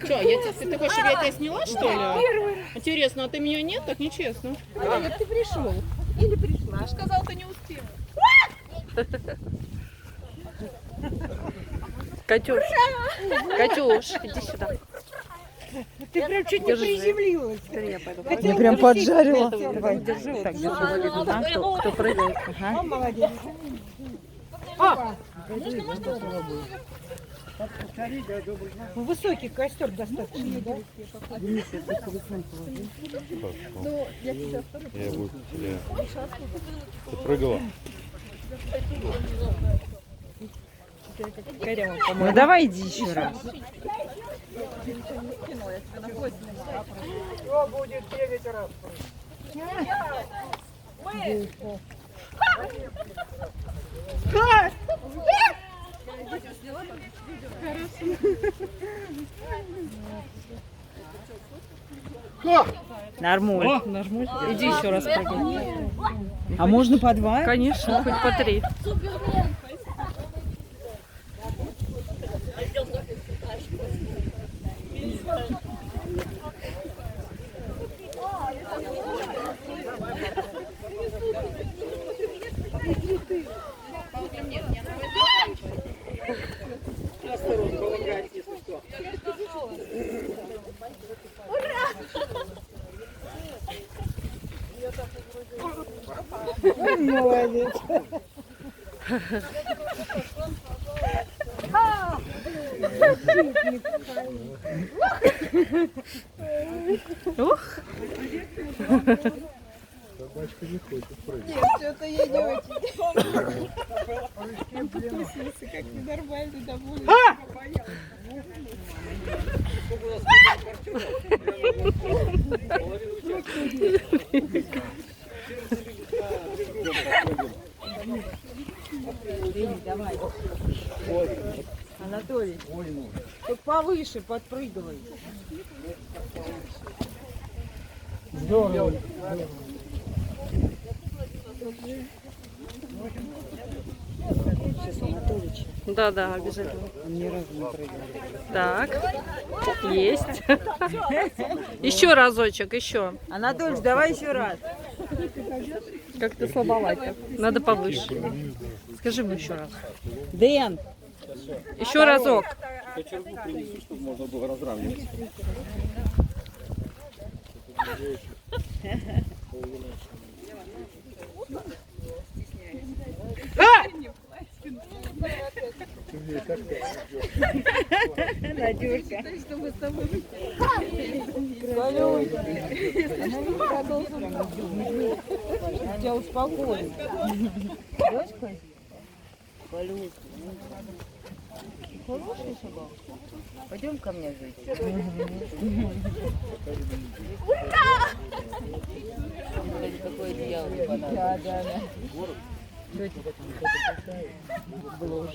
Что, ты хочешь, чтобы я тебя сняла, что ли? Интересно, а ты меня нет? Так нечестно. Нет, ты пришел. Или пришла. Ты же сказал, ты не успел. Катюш, Катюш, иди сюда. Ты прям чуть не приземлилась. Я пойду. Я прям поджарила. Давай, держи вот так, держи, видно, да, кто прыгает. Ага. О, молодец. Высокий костер достаточно, да? Я буду тебе... Ты прыгала? Ну давай иди еще раз. Что будет 9 раз? Нормуль. Иди еще раз прыгай. А можно по два? Конечно, хоть по три. Молодец. Ух. Собачка не хочет прыгать. Нет, что-то ей не очень. Он покусился, как ненормально довольно. Давай. Анатолий, ты повыше подпрыгивай. Здорово. Сейчас Анатолич. Да, обязательно. Он ни разу не прыгал. Так, есть. Еще разочек, еще. Анатолич, давай еще раз. Как-то слабовато. Надо повыше. Скажи мне еще раз. Дэн. Еще разок. Кочергу принесу, чтобы можно было разравнивать. Надюшка. Тебя успокоит. Дочка? Хороший собак. Пойдем ко мне жить. Какое одеяло не понадобится. Да.